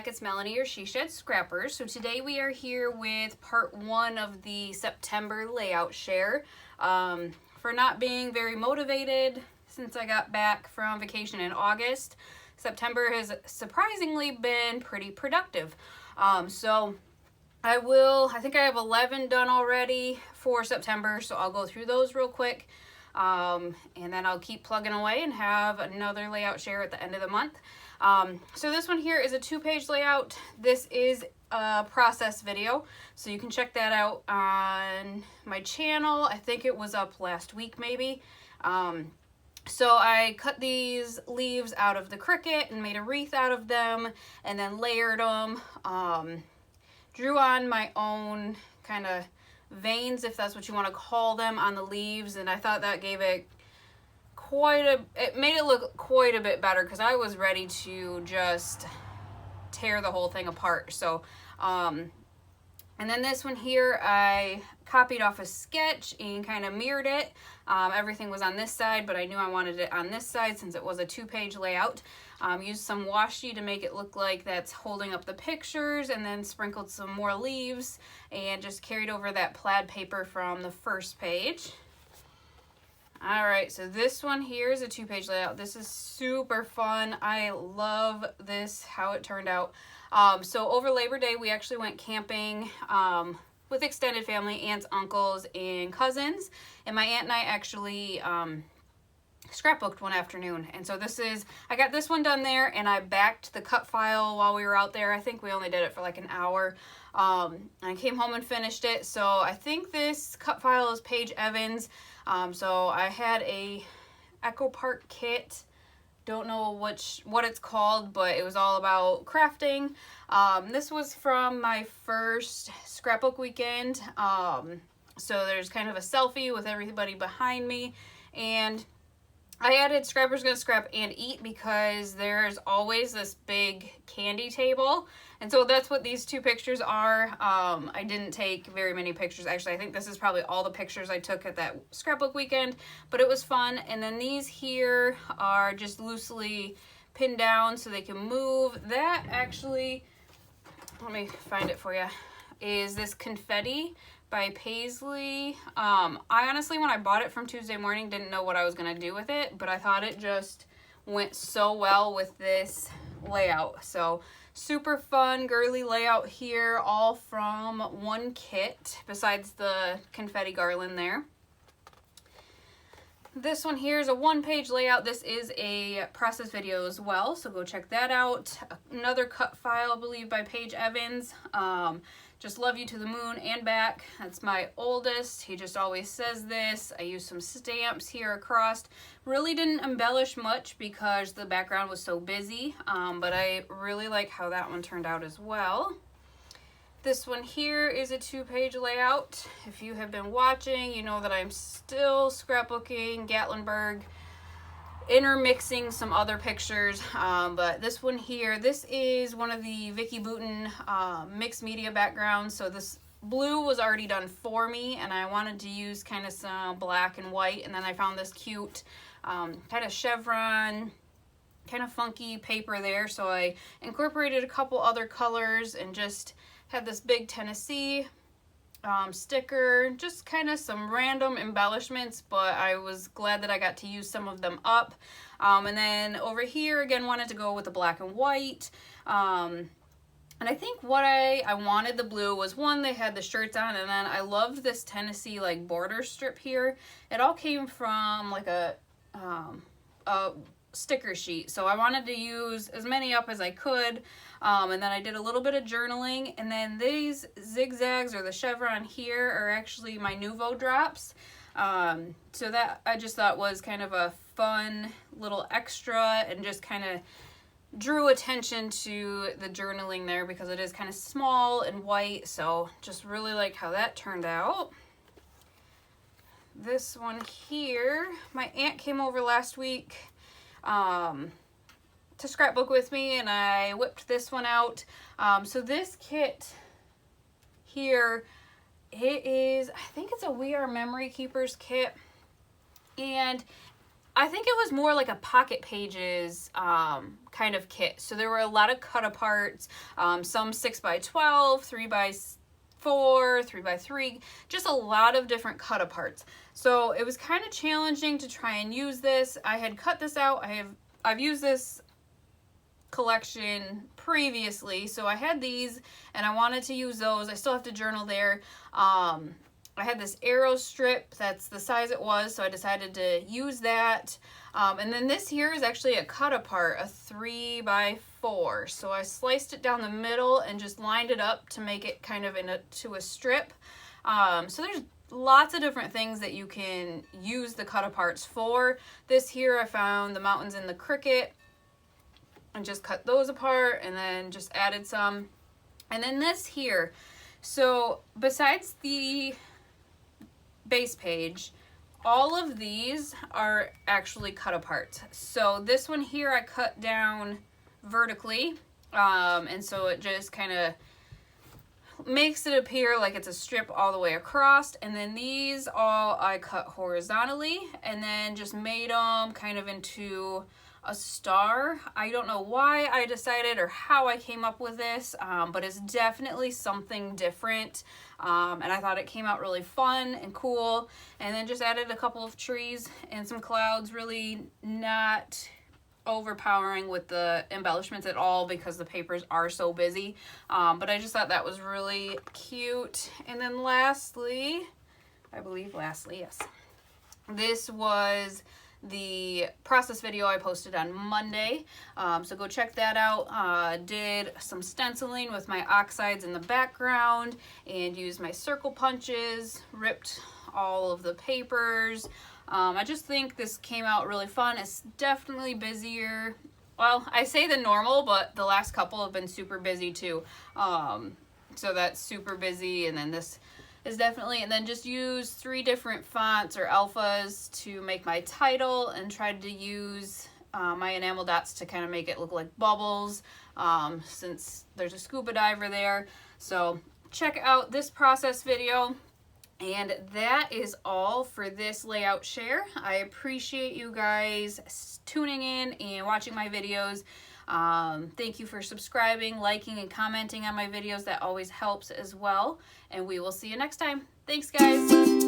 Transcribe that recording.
it's Melanie, or She Shed Scrappers. So today we are here with part 1 of the September layout share. For not being very motivated since I got back from vacation in August, September has surprisingly been pretty productive. So I think I have 11 done already for September, so I'll go through those real quick. And then I'll keep plugging away and have another layout share at the end of the month. So this one here is a 2-page layout. This is a process video, so you can check that out on my channel. I think it was up last week maybe. So I cut these leaves out of the cricket and made a wreath out of them, and then layered them. Drew on my own kind of veins, if that's what you want to call them, on the leaves, and I thought that gave it it made it look quite a bit better, because I was ready to just tear the whole thing apart. So and then this one here, I copied off a sketch and kind of mirrored it. Everything was on this side, but I knew I wanted it on this side since it was a 2-page layout. Used some washi to make it look like that's holding up the pictures, and then sprinkled some more leaves and just carried over that plaid paper from the first page. Alright, so this one here is a 2-page layout. This is super fun. I love this, how it turned out. So over Labor Day, we actually went camping with extended family, aunts, uncles, and cousins. And my aunt and I actually scrapbooked one afternoon. And so I got this one done there, and I backed the cut file while we were out there. I think we only did it for like an hour. I came home and finished it. So I think this cut file is Paige Evans. So I had a Echo Park kit. Don't know what it's called, but it was all about crafting. This was from my first scrapbook weekend. So there's kind of a selfie with everybody behind me, and I added Scrappers Gonna Scrap and Eat because there's always this big candy table. And so that's what these 2 pictures are. I didn't take very many pictures. Actually, I think this is probably all the pictures I took at that scrapbook weekend, but it was fun. And then these here are just loosely pinned down so they can move. That actually, let me find it for you, is this confetti by Paisley. I honestly, when I bought it from Tuesday Morning, didn't know what I was going to do with it, but I thought it just went so well with this layout. So super fun, girly layout here, all from one kit, besides the confetti garland there. This one here is a 1-page layout. This is a process video as well, so go check that out. Another cut file, I believe, by Paige Evans. Just love you to the moon and back. That's my oldest. He just always says this. I used some stamps here across. Really didn't embellish much because the background was so busy, but I really like how that one turned out as well. This one here is a 2-page layout. If you have been watching, you know that I'm still scrapbooking Gatlinburg, intermixing some other pictures, but this one here, this is one of the Vicky Booten mixed media backgrounds. So this blue was already done for me, and I wanted to use kind of some black and white, and then I found this cute kind of chevron, kind of funky paper there, so I incorporated a couple other colors and just had this big Tennessee sticker, just kind of some random embellishments, but I was glad that I got to use some of them up. And then over here, again, wanted to go with the black and white. And I think what I wanted the blue was, one, they had the shirts on, and then I loved this Tennessee like border strip here. It all came from like a sticker sheet, so I wanted to use as many up as I could. And then I did a little bit of journaling, and then these zigzags or the chevron here are actually my Nuvo drops. So that I just thought was kind of a fun little extra, and just kind of drew attention to the journaling there because it is kind of small and white. So just really like how that turned out. This one here, my aunt came over last week to scrapbook with me, and I whipped this one out. So this kit here, it is, I think it's a We Are Memory Keepers kit, and I think it was more like a Pocket Pages kind of kit. So there were a lot of cut aparts, some 6x12, 3x4, 3x3, just a lot of different cut aparts. So it was kind of challenging to try and use this. I had cut this out. I've used this collection previously, so I had these and I wanted to use those. I still have to journal there. I had this arrow strip that's the size it was, so I decided to use that. And then this here is actually a cut apart, a 3x4. So I sliced it down the middle and just lined it up to make it kind of into a strip. So there's lots of different things that you can use the cut aparts for. This here I found the mountains and the cricket and just cut those apart and then just added some. And then this here, so besides the base page, all of these are actually cut apart. So this one here I cut down vertically, and so it just kind of makes it appear like it's a strip all the way across. And then these all I cut horizontally and then just made them kind of into a star. I don't know why I decided or how I came up with this, but it's definitely something different, and I thought it came out really fun and cool. And then just added a couple of trees and some clouds, really not overpowering with the embellishments at all because the papers are so busy, but I just thought that was really cute. And then lastly, yes, this was the process video I posted on Monday, so go check that out. Did some stenciling with my oxides in the background and used my circle punches, ripped all of the papers. I just think this came out really fun. It's definitely busier. Well, I say the normal, but the last couple have been super busy too. So that's super busy, and then this is definitely, and then just use 3 different fonts or alphas to make my title, and tried to use my enamel dots to kind of make it look like bubbles, since there's a scuba diver there. So check out this process video. And that is all for this layout share. I appreciate you guys tuning in and watching my videos. Thank you for subscribing, liking, and commenting on my videos. That always helps as well. And we will see you next time. Thanks, guys.